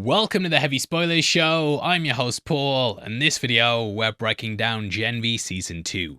Welcome to the Heavy Spoilers Show. I'm your host Paul, and in this video we're breaking down Gen V Season 2.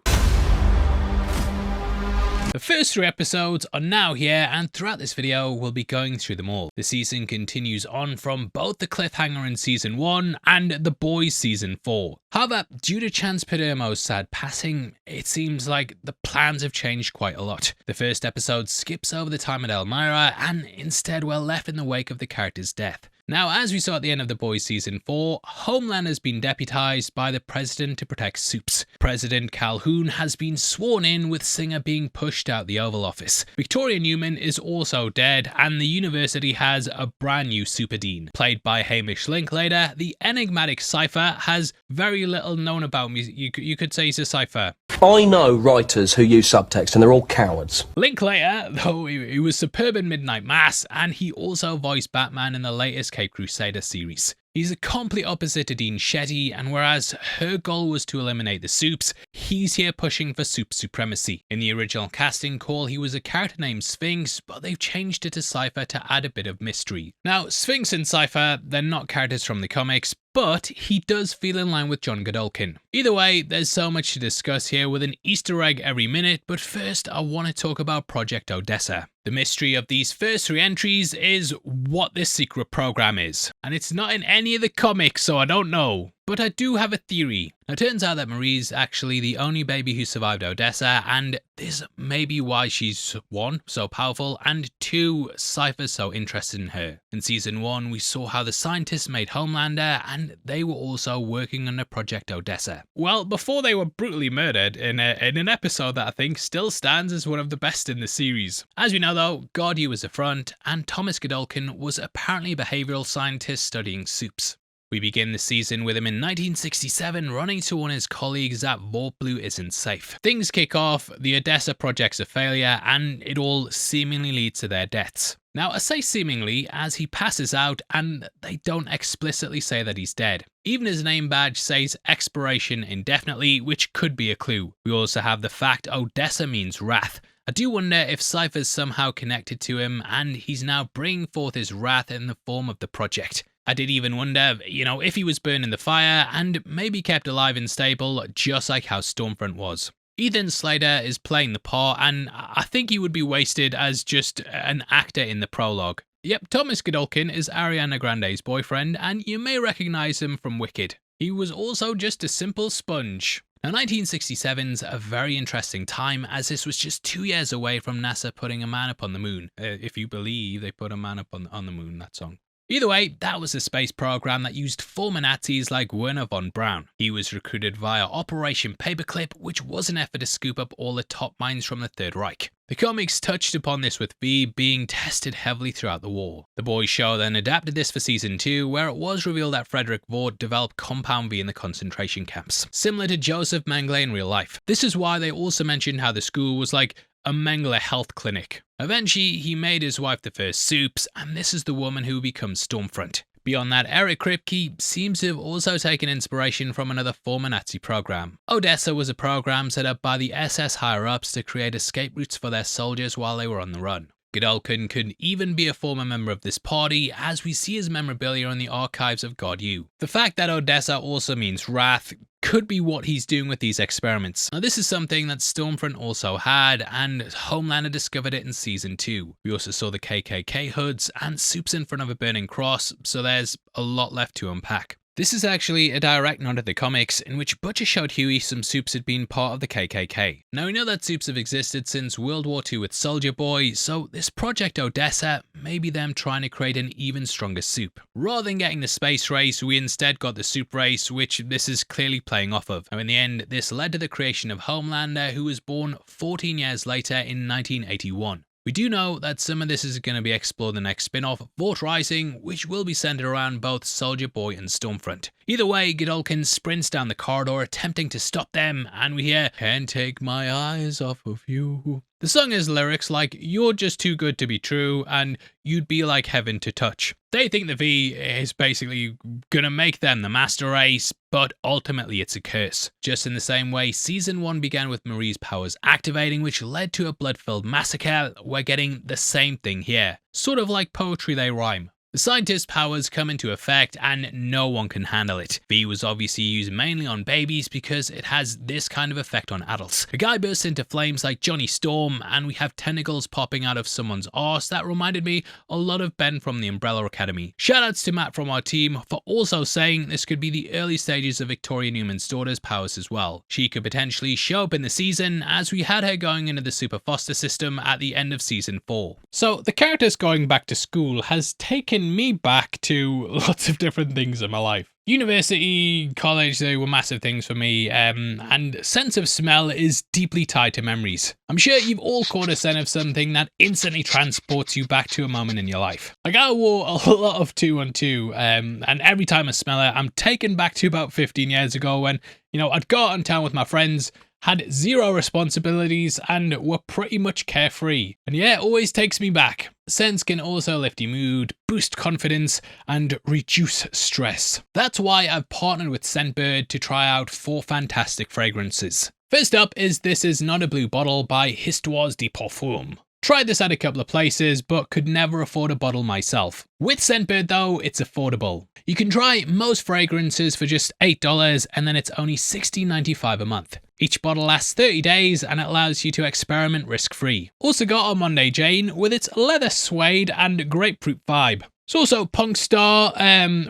The first 3 episodes are now here, and throughout this video we'll be going through them all. The season continues on from both the cliffhanger in Season 1 and The Boys Season 4. However, due to Chance Perdomo's sad passing, it seems like the plans have changed quite a lot. The first episode skips over the time at Elmira, and instead we're left in the wake of the character's death. Now, as we saw at the end of The Boys Season 4, Homelander has been deputised by the President to protect Supes. President Calhoon has been sworn in, with Singer being pushed out the Oval Office. Victoria Neuman is also dead, and the university has a brand new super dean. Played by Hamish Linklater, the enigmatic Cipher has very little known about me. You could say he's a cipher. I know writers who use subtext, and they're all cowards. Linklater, though, he was superb in Midnight Mass, and he also voiced Batman in the latest Cape Crusader series. He's a complete opposite to Dean Shetty, and whereas her goal was to eliminate the Supes, he's here pushing for Supe supremacy. In the original casting call, he was a character named Sphinx, but they've changed it to Cipher to add a bit of mystery. Now, Sphinx and Cipher, they're not characters from the comics, but he does feel in line with John Godolkin. Either way, there's so much to discuss here with an Easter egg every minute, but first I want to talk about Project Odessa. The mystery of these first 3 entries is what this secret program is, and it's not in any of the comics, so I don't know. But I do have a theory. Now, it turns out that Marie's actually the only baby who survived Odessa, and this may be why she's 1, so powerful, and 2, Cipher's so interested in her. In Season 1, we saw how the scientists made Homelander, and they were also working on the Project Odessa. Well, before they were brutally murdered in an episode that I think still stands as one of the best in the series. As we know though, Gordy was the front, and Thomas Godolkin was apparently a behavioural scientist studying Supes. We begin the season with him in 1967 running to warn his colleagues that Vault Blue isn't safe. Things kick off, the Odessa project's a failure, and it all seemingly leads to their deaths. Now, I say seemingly as he passes out and they don't explicitly say that he's dead. Even his name badge says expiration indefinitely, which could be a clue. We also have the fact Odessa means wrath. I do wonder if Cipher's somehow connected to him and he's now bringing forth his wrath in the form of the project. I did even wonder, if he was burned in the fire and maybe kept alive and stable, just like how Stormfront was. Ethan Slater is playing the part, and I think he would be wasted as just an actor in the prologue. Yep, Thomas Godolkin is Ariana Grande's boyfriend, and you may recognise him from Wicked. He was also just a simple sponge. Now, 1967's a very interesting time, as this was just 2 years away from NASA putting a man up on the moon. If you believe they put a man up on the moon, that song. Either way, that was a space program that used former Nazis like Werner von Braun. He was recruited via Operation Paperclip, which was an effort to scoop up all the top minds from the Third Reich. The comics touched upon this with V being tested heavily throughout the war. The Boys show then adapted this for Season 2, where it was revealed that Frederick Vought developed Compound V in the concentration camps, similar to Joseph Mengele in real life. This is why they also mentioned how the school was like a Mengele health clinic. Eventually, he made his wife the first Supes, and this is the woman who becomes Stormfront. Beyond that, Eric Kripke seems to have also taken inspiration from another former Nazi program. Odessa was a program set up by the SS higher-ups to create escape routes for their soldiers while they were on the run. Godolkin could even be a former member of this party, as we see his memorabilia in the archives of God U. The fact that Odessa also means wrath could be what he's doing with these experiments. Now, this is something that Stormfront also had, and Homelander discovered it in Season 2. We also saw the KKK hoods and Supes in front of a burning cross, so there's a lot left to unpack. This is actually a direct nod to the comics, in which Butcher showed Huey some Supes had been part of the KKK. Now, we know that Supes have existed since World War II with Soldier Boy, so this Project Odessa may be them trying to create an even stronger Supe. Rather than getting the space race, we instead got the Supe race, which this is clearly playing off of. Now, in the end, this led to the creation of Homelander, who was born 14 years later in 1981. We do know that some of this is going to be explored in the next spin-off, Vought Rising, which will be centered around both Soldier Boy and Stormfront. Either way, Godolkin sprints down the corridor attempting to stop them, and we hear, "Can't take my eyes off of you." The song has lyrics like, "You're just too good to be true," and "You'd be like heaven to touch." They think the V is basically gonna make them the master race, but ultimately it's a curse. Just in the same way Season 1 began with Marie's powers activating, which led to a blood-filled massacre, we're getting the same thing here. Sort of like poetry, they rhyme. The scientist's powers come into effect and no one can handle it. V was obviously used mainly on babies because it has this kind of effect on adults. A guy bursts into flames like Johnny Storm, and we have tentacles popping out of someone's arse that reminded me a lot of Ben from the Umbrella Academy. Shoutouts to Matt from our team for also saying this could be the early stages of Victoria Newman's daughter's powers as well. She could potentially show up in the season, as we had her going into the super foster system at the end of season 4. So the characters going back to school has taken me back to lots of different things in my life. University, college, they were massive things for me, and sense of smell is deeply tied to memories. I'm sure you've all caught a scent of something that instantly transports you back to a moment in your life. Like, I wore a lot of 212, and every time I smell it, I'm taken back to about 15 years ago when, I'd go out in town with my friends, had zero responsibilities, and were pretty much carefree. And yeah, it always takes me back. Scents can also lift your mood, boost confidence, and reduce stress. That's why I've partnered with ScentBird to try out 4 fantastic fragrances. First up is This Is Not a Blue Bottle by Histoires de Parfum. Tried this at a couple of places, but could never afford a bottle myself. With ScentBird though, it's affordable. You can try most fragrances for just $8, and then it's only $16.95 a month. Each bottle lasts 30 days and it allows you to experiment risk-free. Also got our Monday Jane with its leather suede and grapefruit vibe. It's also Punk Star,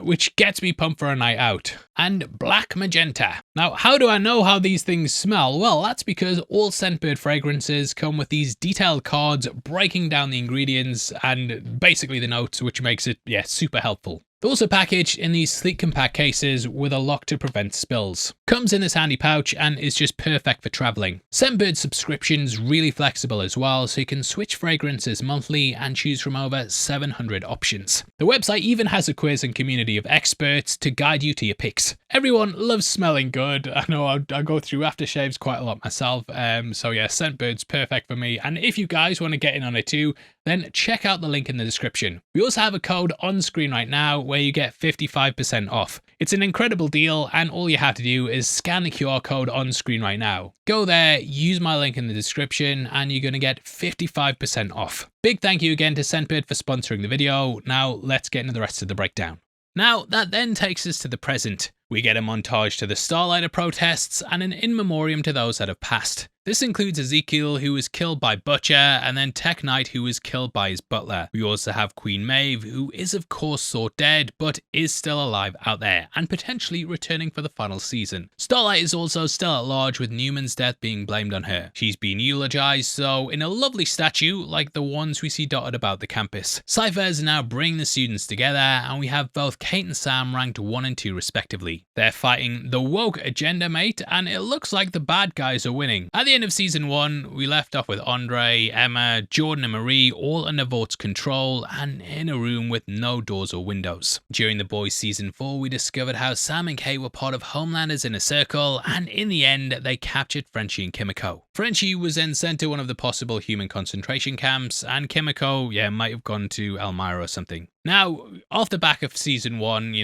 which gets me pumped for a night out. And Black Magenta. Now, how do I know how these things smell? Well, that's because all ScentBird fragrances come with these detailed cards breaking down the ingredients and basically the notes, which makes it, super helpful. They're also packaged in these sleek compact cases with a lock to prevent spills. Comes in this handy pouch and is just perfect for traveling. ScentBird subscription's really flexible as well, so you can switch fragrances monthly and choose from over 700 options. The website even has a quiz and community of experts to guide you to your picks. Everyone loves smelling good. I know I go through aftershaves quite a lot myself, so yeah, ScentBird's perfect for me. And if you guys want to get in on it too, then check out the link in the description. We also have a code on screen right now where you get 55% off. It's an incredible deal, and all you have to do is scan the QR code on screen right now. Go there, use my link in the description, and you're going to get 55% off. Big thank you again to ScentBird for sponsoring the video. Now let's get into the rest of the breakdown. Now, that then takes us to the present. We get a montage to the Starlight protests and an in memoriam to those that have passed. This includes Ezekiel, who was killed by Butcher, and then Tech Knight, who was killed by his butler. We also have Queen Maeve, who is of course thought dead, but is still alive out there, and potentially returning for the final season. Starlight is also still at large, with Neuman's death being blamed on her. She's been eulogized, so in a lovely statue, like the ones we see dotted about the campus. Cipher is now bringing the students together, and we have both Kate and Sam ranked 1 and 2 respectively. They're fighting the woke agenda, mate, and it looks like the bad guys are winning. At the end of season 1, we left off with Andre, Emma, Jordan and Marie all under Vort's control and in a room with no doors or windows. During The Boys season 4, we discovered how Sam and Kate were part of Homelander's inner circle, and in the end, they captured Frenchie and Kimiko. Frenchie was then sent to one of the possible human concentration camps, and Kimiko, might have gone to Elmira or something. Now, off the back of season 1,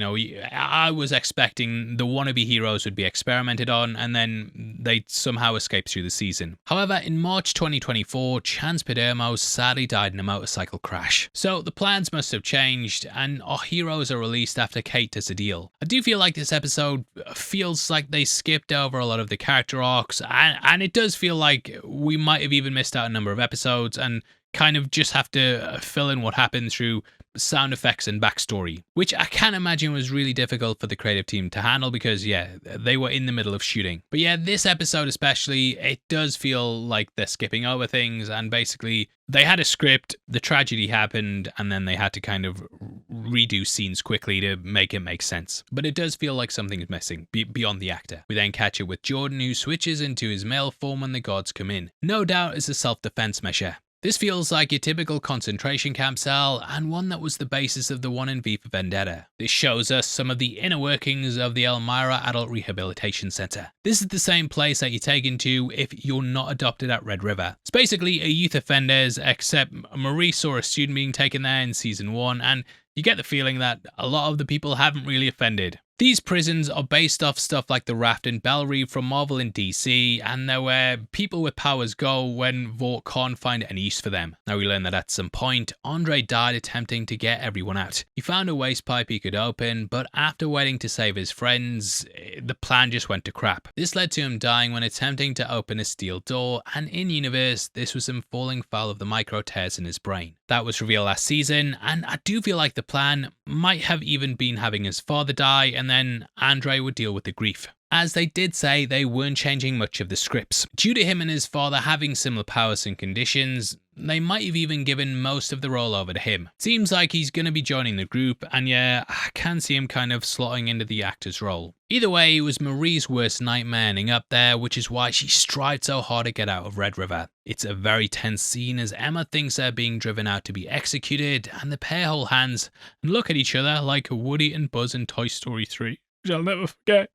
I was expecting the wannabe heroes would be experimented on and then they'd somehow escape through the season. However, in March 2024, Chance Perdomo sadly died in a motorcycle crash. So the plans must have changed and our heroes are released after Kate does a deal. I do feel like this episode feels like they skipped over a lot of the character arcs, and it does feel like we might have even missed out a number of episodes and kind of just have to fill in what happened through sound effects and backstory, which I can imagine was really difficult for the creative team to handle because, they were in the middle of shooting. But this episode especially, it does feel like they're skipping over things, and basically they had a script, the tragedy happened, and then they had to kind of redo scenes quickly to make it make sense. But it does feel like something's missing beyond the actor. We then catch up with Jordan, who switches into his male form when the guards come in. No doubt as a self-defense measure. This feels like your typical concentration camp cell, and one that was the basis of the one in V for Vendetta. This shows us some of the inner workings of the Elmira Adult Rehabilitation Center. This is the same place that you're taken to if you're not adopted at Red River. It's basically a youth offenders, except Marie saw a student being taken there in season 1, and you get the feeling that a lot of the people haven't really offended. These prisons are based off stuff like the Raft and Bell Reef from Marvel and DC, and they're where people with powers go when Vought can't find any use for them. Now we learn that at some point, Andre died attempting to get everyone out. He found a waste pipe he could open, but after waiting to save his friends, the plan just went to crap. This led to him dying when attempting to open a steel door, and in-universe, this was him falling foul of the micro tears in his brain. That was revealed last season, and I do feel like the plan might have even been having his father die, and then Andre would deal with the grief. As they did say, they weren't changing much of the scripts. Due to him and his father having similar powers and conditions, they might have even given most of the role over to him. Seems like he's going to be joining the group, and yeah, I can see him kind of slotting into the actor's role. Either way, it was Marie's worst nightmare ending up there, which is why she strived so hard to get out of Red River. It's a very tense scene as Emma thinks they're being driven out to be executed, and the pair hold hands and look at each other like Woody and Buzz in Toy Story 3, which I'll never forget.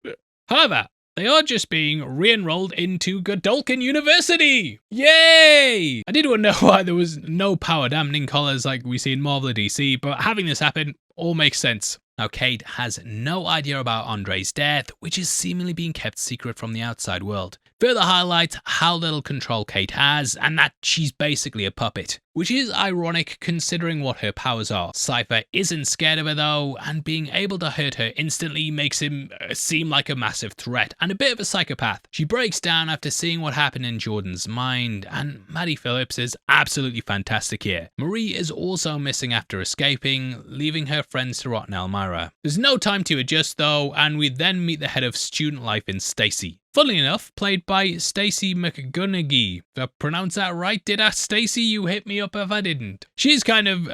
However, they are just being re-enrolled into Godolkin University! Yay! I did wonder why there was no power dampening collars like we see in Marvel or DC, but having this happen all makes sense. Now, Kate has no idea about Andre's death, which is seemingly being kept secret from the outside world. Further highlights how little control Kate has, and that she's basically a puppet. Which is ironic considering what her powers are. Cipher isn't scared of her though, and being able to hurt her instantly makes him seem like a massive threat and a bit of a psychopath. She breaks down after seeing what happened in Jordan's mind, and Maddie Phillips is absolutely fantastic here. Marie is also missing after escaping, leaving her friends to rot in Elmira. There's no time to adjust though, and we then meet the head of student life in Stacy. Funnily enough, played by Stacey McGunnigy. Did I pronounce that right? Did I, Stacey? You hit me up if I didn't. She's kind of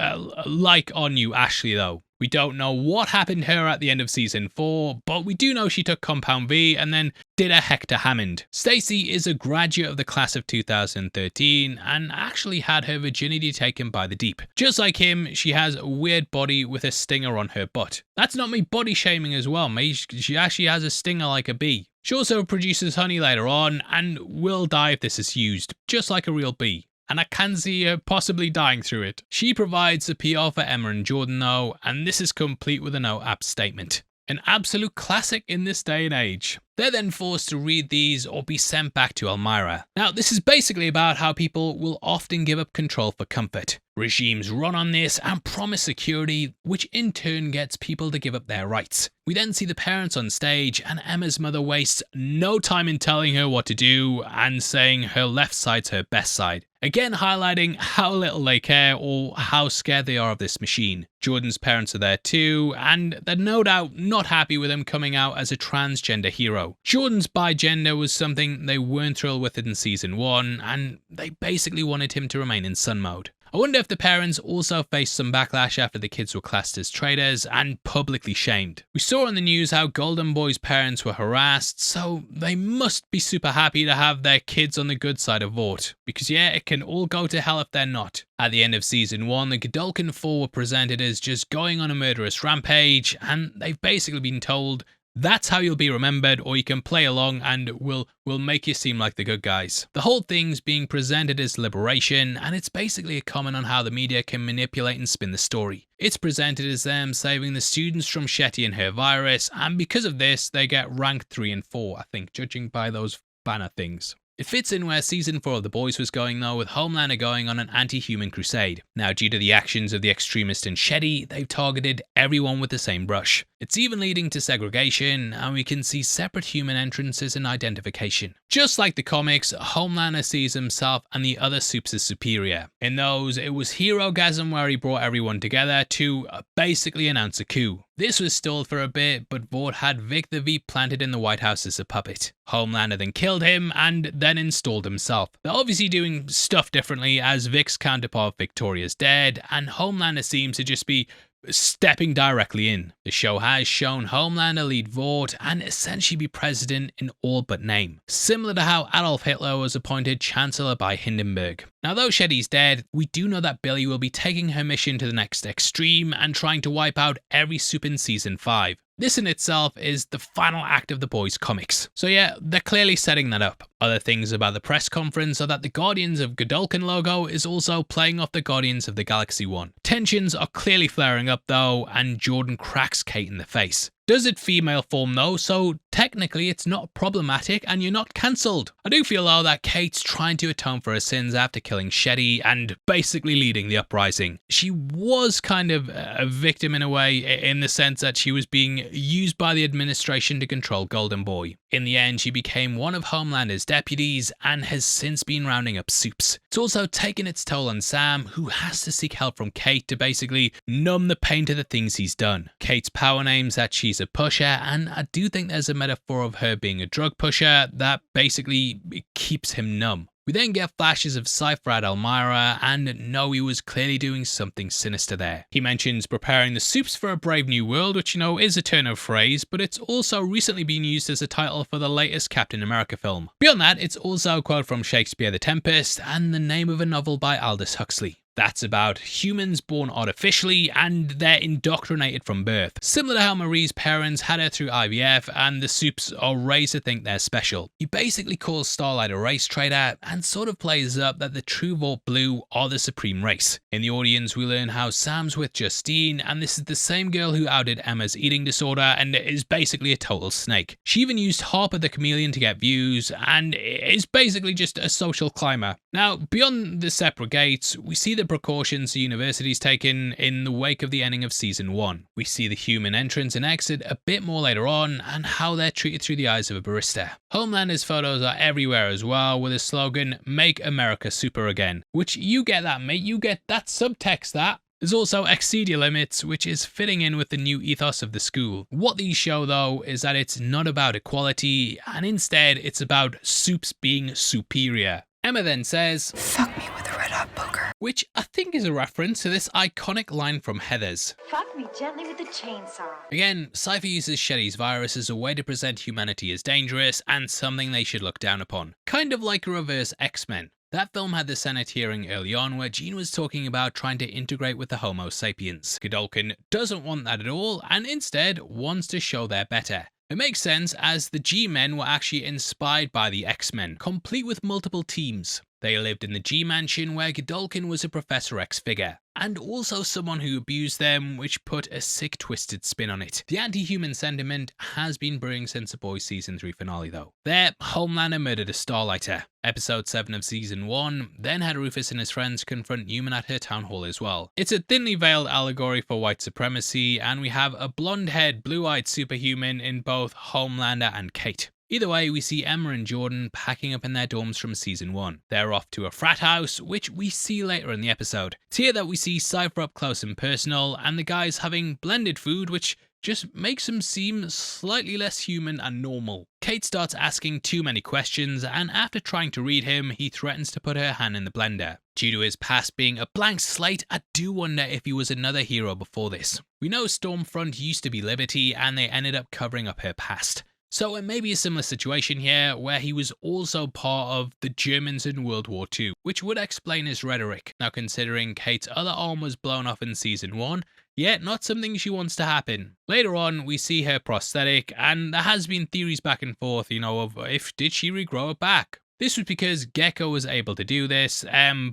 like on you, Ashley, though. We don't know what happened to her at the end of season 4, but we do know she took Compound V and then did a Hector Hammond. Stacey is a graduate of the class of 2013 and actually had her virginity taken by the Deep. Just like him, she has a weird body with a stinger on her butt. That's not me body shaming as well, mate. She actually has a stinger like a bee. She also produces honey later on and will die if this is used, just like a real bee. And I can see her possibly dying through it. She provides the PR for Emma and Jordan though, and this is complete with a no app statement. An absolute classic in this day and age. They're then forced to read these or be sent back to Elmira. Now, this is basically about how people will often give up control for comfort. Regimes run on this and promise security, which in turn gets people to give up their rights. We then see the parents on stage, and Emma's mother wastes no time in telling her what to do and saying her left side's her best side. Again, highlighting how little they care or how scared they are of this machine. Jordan's parents are there too, and they're no doubt not happy with him coming out as a transgender hero. Jordan's bigender was something they weren't thrilled with in season 1, and they basically wanted him to remain in sun mode. I wonder if the parents also faced some backlash after the kids were classed as traitors and publicly shamed. We saw on the news how Golden Boy's parents were harassed, so they must be super happy to have their kids on the good side of Vought. Because yeah, it can all go to hell if they're not. At the end of season 1, the Godolkin 4 were presented as just going on a murderous rampage, and they've basically been told, that's how you'll be remembered, or you can play along and we'll make you seem like the good guys. The whole thing's being presented as liberation, and it's basically a comment on how the media can manipulate and spin the story. It's presented as them saving the students from Shetty and her virus, and because of this, they get ranked 3 and 4, I think, judging by those banner things. It fits in where season 4 of The Boys was going though, with Homelander going on an anti-human crusade. Now, due to the actions of the extremist in Shetty, they've targeted everyone with the same brush. It's even leading to segregation, and we can see separate human entrances and identification. Just like the comics, Homelander sees himself and the other Supes as superior. In those, it was Herogasm where he brought everyone together to basically announce a coup. This was stalled for a bit, but Vought had Vic the V planted in the White House as a puppet. Homelander then killed him and then installed himself. They're obviously doing stuff differently as Vic's counterpart Victoria's dead, and Homelander seems to just be stepping directly in. The show has shown Homelander lead Vought and essentially be president in all but name, similar to how Adolf Hitler was appointed Chancellor by Hindenburg. Now, though Shetty's dead, we do know that Billy will be taking her mission to the next extreme and trying to wipe out every Supe in season 5. This in itself is the final act of the Boys comics. So yeah, they're clearly setting that up. Other things about the press conference are that the Guardians of Godolkin logo is also playing off the Guardians of the Galaxy one. Tensions are clearly flaring up though, and Jordan cracks Kate in the face. Does it female form though, so technically it's not problematic and you're not cancelled. I do feel though that Kate's trying to atone for her sins after killing Shetty and basically leading the uprising. She was kind of a victim in a way, in the sense that she was being used by the administration to control Golden Boy. In the end, she became one of Homelander's deputies and has since been rounding up Supes. It's also taken its toll on Sam, who has to seek help from Kate to basically numb the pain to the things he's done. Kate's power names that she's a pusher, and I do think there's a metaphor of her being a drug pusher that basically keeps him numb. We then get flashes of Cipher at Elmira and know he was clearly doing something sinister there. He mentions preparing the Supes for a brave new world, which is a turn of phrase, but it's also recently been used as a title for the latest Captain America film. Beyond that, it's also a quote from Shakespeare The Tempest and the name of a novel by Aldous Huxley. That's about humans born artificially and they're indoctrinated from birth. Similar to how Marie's parents had her through IVF and the Supes are raised to think they're special. He basically calls Starlight a race traitor and sort of plays up that the true Vault Blue are the supreme race. In the audience we learn how Sam's with Justine and this is the same girl who outed Emma's eating disorder and is basically a total snake. She even used Harper the Chameleon to get views and is basically just a social climber. Now beyond the separate gates we see the precautions the university's taken in the wake of the ending of season 1. We see the human entrance and exit a bit more later on and how they're treated through the eyes of a barista. Homelander's photos are everywhere as well with a slogan, "Make America Super Again," which you get that, mate, you get that subtext that. There's also Exceed Limits, which is fitting in with the new ethos of the school. What these show though is that it's not about equality and instead it's about Supes being superior. Emma then says, "Fuck me with a red hot poker," which I think is a reference to this iconic line from Heathers. "Fuck me gently with a chainsaw." Again, Cipher uses Shetty's virus as a way to present humanity as dangerous and something they should look down upon. Kind of like a reverse X-Men. That film had the Senate hearing early on where Jean was talking about trying to integrate with the Homo sapiens. Godolkin doesn't want that at all and instead wants to show they're better. It makes sense as the G-Men were actually inspired by the X-Men, complete with multiple teams. They lived in the G-Mansion where Godolkin was a Professor X figure, and also someone who abused them, which put a sick twisted spin on it. The anti-human sentiment has been brewing since The Boys season 3 finale though. There, Homelander murdered a Starlighter. Episode 7 of season 1 then had Rufus and his friends confront Neuman at her town hall as well. It's a thinly veiled allegory for white supremacy, and we have a blonde-haired, blue-eyed superhuman in both Homelander and Kate. Either way, we see Emma and Jordan packing up in their dorms from season 1. They're off to a frat house, which we see later in the episode. It's here that we see Cipher up close and personal, and the guys having blended food, which just makes him seem slightly less human and normal. Kate starts asking too many questions, and after trying to read him, he threatens to put her hand in the blender. Due to his past being a blank slate, I do wonder if he was another hero before this. We know Stormfront used to be Liberty, and they ended up covering up her past. So it may be a similar situation here where he was also part of the Germans in World War II, which would explain his rhetoric. Now considering Kate's other arm was blown off in season 1, yet not something she wants to happen. Later on we see her prosthetic and there has been theories back and forth, of if did she regrow it back. This was because Gecko was able to do this,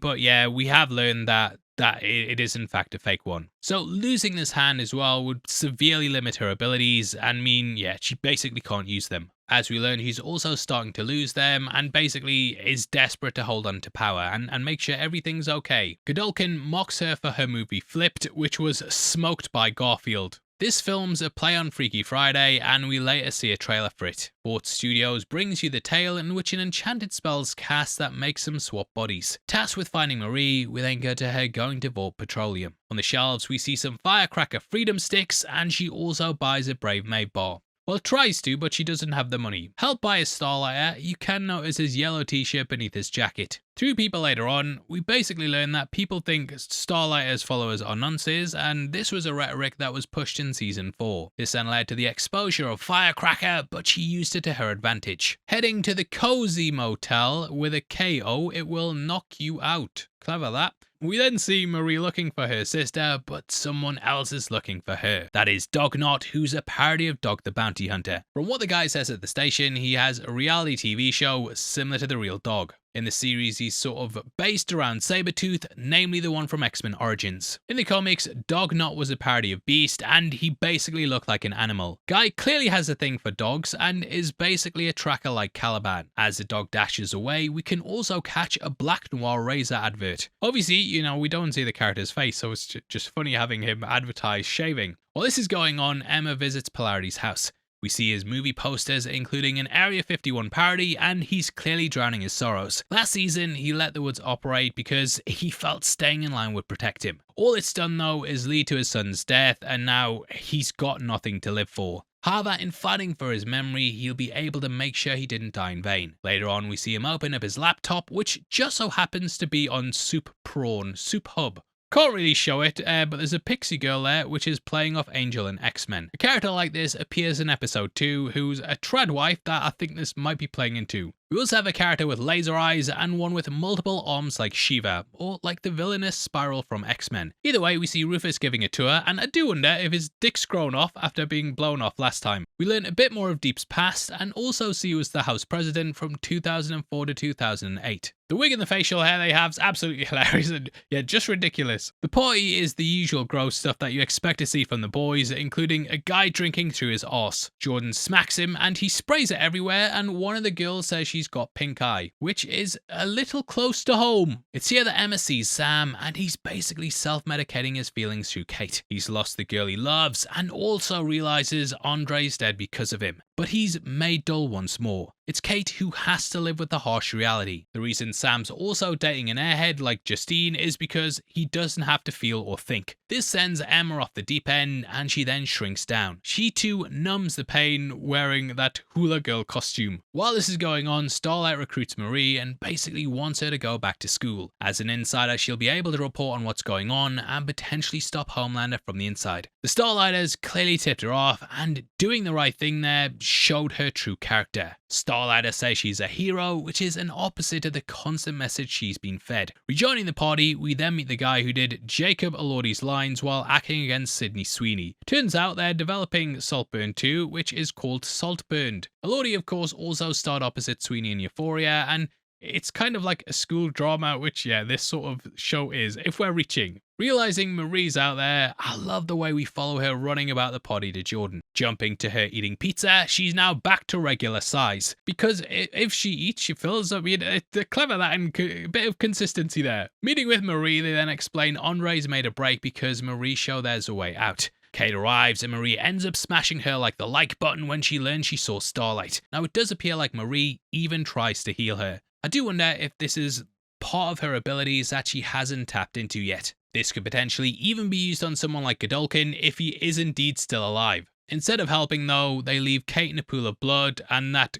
but yeah, we have learned that it is in fact a fake one. So losing this hand as well would severely limit her abilities and mean, she basically can't use them. As we learn, he's also starting to lose them and basically is desperate to hold on to power and make sure everything's okay. Godolkin mocks her for her movie Flipped, which was smoked by Garfield. This film's a play on Freaky Friday, and we later see a trailer for it. Fort Studios brings you the tale in which an enchanted spell's cast that makes them swap bodies. Tasked with finding Marie, we then go to her going to Vault Petroleum. On the shelves, we see some firecracker freedom sticks, and she also buys a Brave Maid bar. Well, tries to, but she doesn't have the money. Helped by a Starlighter, you can notice his yellow t-shirt beneath his jacket. Through people later on, we basically learn that people think Starlighter's followers are nonces, and this was a rhetoric that was pushed in season 4. This then led to the exposure of Firecracker, but she used it to her advantage. Heading to the Cozy Motel with a KO, it will knock you out. Clever that. We then see Marie looking for her sister, but someone else is looking for her. That is Dognot, who's a parody of Dog the Bounty Hunter. From what the guy says at the station, he has a reality TV show similar to The Real Dog. In the series, he's sort of based around Sabretooth, namely the one from X-Men Origins. In the comics, Dognot was a parody of Beast, and he basically looked like an animal. Guy clearly has a thing for dogs, and is basically a tracker like Caliban. As the dog dashes away, we can also catch a Black Noir razor advert. Obviously, you know, we don't see the character's face, so it's just funny having him advertise shaving. While this is going on, Emma visits Polarity's house. We see his movie posters, including an Area 51 parody, and he's clearly drowning his sorrows. Last season, he let the woods operate because he felt staying in line would protect him. All it's done, though, is lead to his son's death, and now he's got nothing to live for. However, in fighting for his memory, he'll be able to make sure he didn't die in vain. Later on, we see him open up his laptop, which just so happens to be on Supe Hub. Can't really show it, but there's a pixie girl there, which is playing off Angel in X-Men. A character like this appears in episode 2, who's a trad wife that I think this might be playing into. We also have a character with laser eyes and one with multiple arms like Shiva, or like the villainous Spiral from X-Men. Either way, we see Rufus giving a tour, and I do wonder if his dick's grown off after being blown off last time. We learn a bit more of Deep's past, and also see who was the House President from 2004 to 2008. The wig and the facial hair they have is absolutely hilarious and, yeah, just ridiculous. The party is the usual gross stuff that you expect to see from the boys, including a guy drinking through his arse. Jordan smacks him and he sprays it everywhere, and one of the girls says she's got pink eye, which is a little close to home. It's here that Emma sees Sam, and he's basically self-medicating his feelings through Kate. He's lost the girl he loves, and also realizes Andre's dead because of him. But he's made dull once more. It's Kate who has to live with the harsh reality. The reason Sam's also dating an airhead like Justine is because he doesn't have to feel or think. This sends Emma off the deep end, and she then shrinks down. She too numbs the pain wearing that hula girl costume. While this is going on, Starlight recruits Marie and basically wants her to go back to school. As an insider, she'll be able to report on what's going on and potentially stop Homelander from the inside. The Starlighters clearly tipped her off, and doing the right thing there showed her true character. Starlighter says she's a hero, which is an opposite of the constant message she's been fed. Rejoining the party, we then meet the guy who did Jacob Elordi's lines while acting against Sydney Sweeney. Turns out they're developing Saltburn 2, which is called Saltburned. Elordi, of course, also starred opposite Sweeney in Euphoria, and it's kind of like a school drama, which, yeah, this sort of show is, if we're reaching. Realizing Marie's out there, I love the way we follow her running about the party to Jordan. Jumping to her eating pizza, she's now back to regular size. Because if she eats, she fills up. They're clever, that, and a bit of consistency there. Meeting with Marie, they then explain Andre's made a break because Marie showed there's a way out. Kate arrives and Marie ends up smashing her like the like button when she learns she saw Starlight. Now it does appear like Marie even tries to heal her. I do wonder if this is part of her abilities that she hasn't tapped into yet. This could potentially even be used on someone like Godolkin if he is indeed still alive. Instead of helping though, they leave Kate in a pool of blood, and that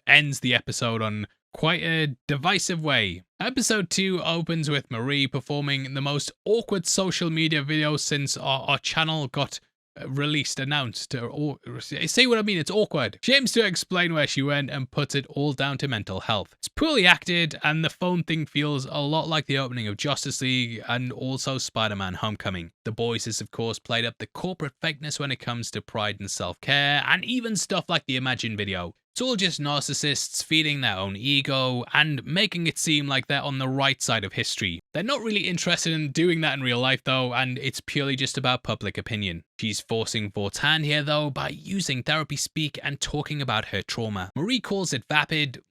ends the episode on quite a divisive way. Episode 2 opens with Marie performing the most awkward social media video since our channel got announced. See what I mean? It's awkward. She aims to explain where she went and puts it all down to mental health. It's poorly acted, and the phone thing feels a lot like the opening of Justice League and also Spider-Man Homecoming. The Boys has of course played up the corporate fakeness when it comes to pride and self-care, and even stuff like the Imagine video. It's all just narcissists feeding their own ego and making it seem like they're on the right side of history. They're not really interested in doing that in real life though, and it's purely just about public opinion. She's forcing Vort's hand here though by using therapy speak and talking about her trauma. Marie calls it vapid,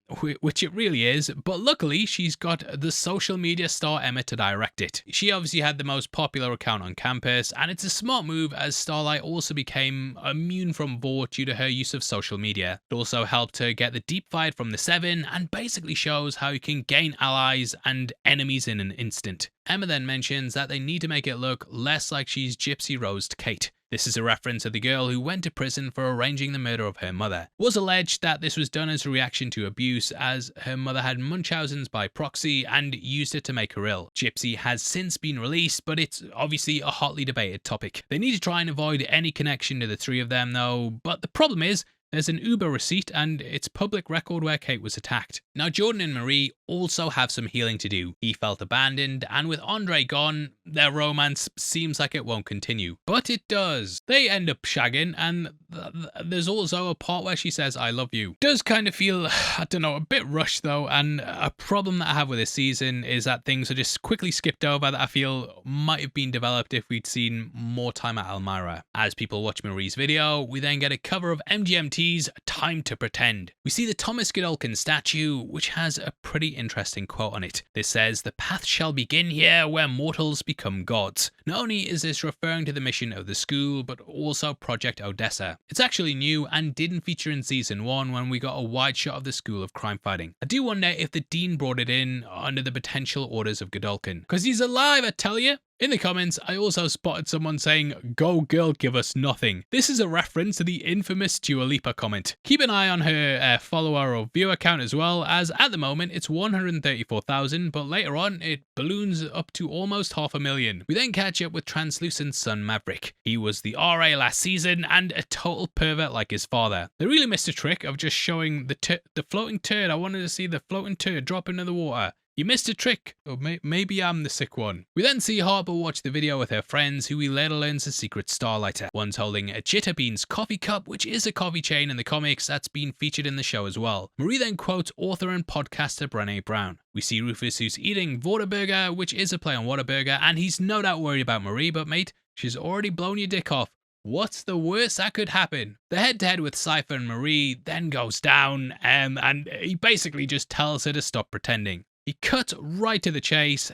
which it really is, but luckily she's got the social media star Emma to direct it. She obviously had the most popular account on campus, and it's a smart move as Starlight also became immune from Vort due to her use of social media. It also helped her get the deep fight from the Seven, and basically shows how you can gain allies and enemies in an instant. Emma then mentions that they need to make it look less like she's Gypsy Rose to Kate. This is a reference to the girl who went to prison for arranging the murder of her mother. It was alleged that this was done as a reaction to abuse, as her mother had Munchausen's by proxy and used it to make her ill. Gypsy has since been released, but it's obviously a hotly debated topic. They need to try and avoid any connection to the three of them though, but the problem is, there's an Uber receipt and it's public record where Kate was attacked. Now Jordan and Marie also have some healing to do. He felt abandoned, and with Andre gone, their romance seems like it won't continue. But it does. They end up shagging, and there's also a part where she says, "I love you." Does kind of feel, I don't know, a bit rushed though, and a problem that I have with this season is that things are just quickly skipped over that I feel might have been developed if we'd seen more time at Elmira. As people watch Marie's video, we then get a cover of MGMT's Time to Pretend. We see the Thomas Godolkin statue, which has a pretty interesting quote on it. This says, "The path shall begin here where mortals become gods." Not only is this referring to the mission of the school, but also Project Odessa. It's actually new and didn't feature in season 1 when we got a wide shot of the school of crime fighting. I do wonder if the dean brought it in under the potential orders of Godolkin. Cause he's alive, I tell you. In the comments, I also spotted someone saying, "Go girl, give us nothing." This is a reference to the infamous Dua Lipa comment. Keep an eye on her follower or viewer count as well, as at the moment it's 134,000, but later on it balloons up to almost 500,000. We then catch up with Translucent Son Maverick. He was the RA last season and a total pervert like his father. They really missed a trick of just showing the floating turd. I wanted to see the floating turd drop into the water. You missed a trick, or maybe I'm the sick one. We then see Harper watch the video with her friends, who we later learns a secret Starlighter. One's holding a Jitterbeans coffee cup, which is a coffee chain in the comics that's been featured in the show as well. Marie then quotes author and podcaster Brené Brown. We see Rufus, who's eating Whataburger, which is a play on Whataburger, and he's no doubt worried about Marie, but mate, she's already blown your dick off. What's the worst that could happen? The head-to-head with Cipher and Marie then goes down, and he basically just tells her to stop pretending. He cuts right to the chase,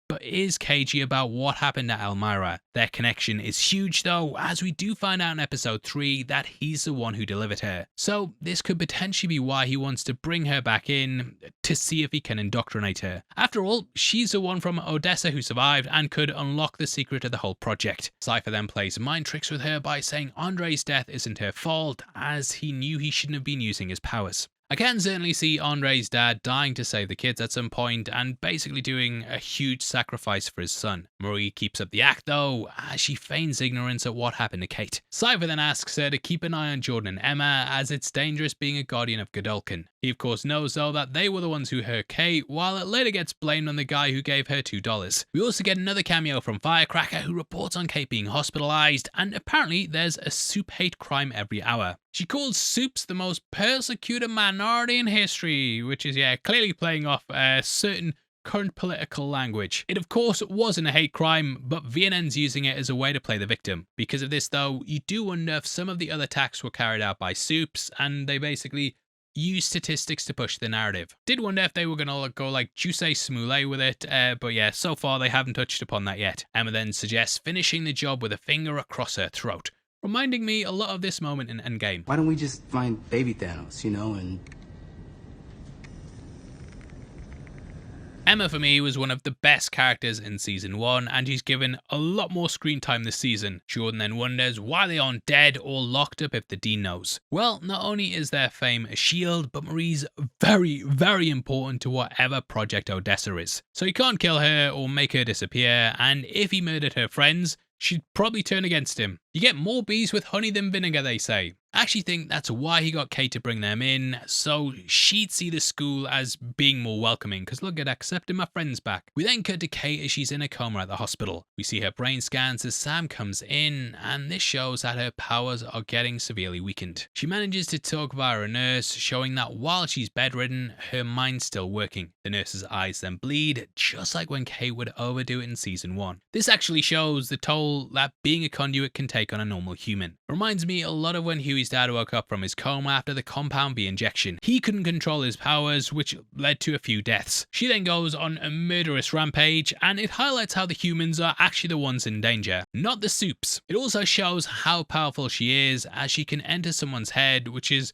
but is cagey about what happened at Elmira. Their connection is huge though, as we do find out in episode 3 that he's the one who delivered her. So this could potentially be why he wants to bring her back in, to see if he can indoctrinate her. After all, she's the one from Odessa who survived and could unlock the secret of the whole project. Cipher then plays mind tricks with her by saying Andre's death isn't her fault, as he knew he shouldn't have been using his powers. I can certainly see Andre's dad dying to save the kids at some point and basically doing a huge sacrifice for his son. Marie keeps up the act though, as she feigns ignorance at what happened to Kate. Cipher then asks her to keep an eye on Jordan and Emma, as it's dangerous being a guardian of Godolkin. He of course knows though that they were the ones who hurt Kate, while it later gets blamed on the guy who gave her $2. We also get another cameo from Firecracker, who reports on Kate being hospitalized, and apparently there's a Supe hate crime every hour. She calls Supes the most persecuted minority in history, which is, clearly playing off a certain current political language. It of course wasn't a hate crime, but VNN's using it as a way to play the victim. Because of this though, you do wonder if some of the other attacks were carried out by Supes, and they basically use statistics to push the narrative. Did wonder if they were going to go like Juicy Smollett with it, but yeah, so far they haven't touched upon that yet. Emma then suggests finishing the job with a finger across her throat, reminding me a lot of this moment in Endgame. Why don't we just find baby Thanos, and... Emma for me was one of the best characters in season 1, and she's given a lot more screen time this season. Jordan then wonders why they aren't dead or locked up if the dean knows. Well, not only is their fame a shield, but Marie's very, very important to whatever Project Odessa is. So he can't kill her or make her disappear, and if he murdered her friends, she'd probably turn against him. You get more bees with honey than vinegar, they say. I actually think that's why he got Kate to bring them in, so she'd see the school as being more welcoming, because look at accepting my friends back. We then cut to Kate as she's in a coma at the hospital. We see her brain scans as Sam comes in, and this shows that her powers are getting severely weakened. She manages to talk via a nurse, showing that while she's bedridden, her mind's still working. The nurse's eyes then bleed, just like when Kate would overdo it in season 1. This actually shows the toll that being a conduit can take on a normal human. It reminds me a lot of when Huey's dad woke up from his coma after the Compound B injection. He couldn't control his powers, which led to a few deaths. She then goes on a murderous rampage, and it highlights how the humans are actually the ones in danger, not the Supes. It also shows how powerful she is, as she can enter someone's head, which is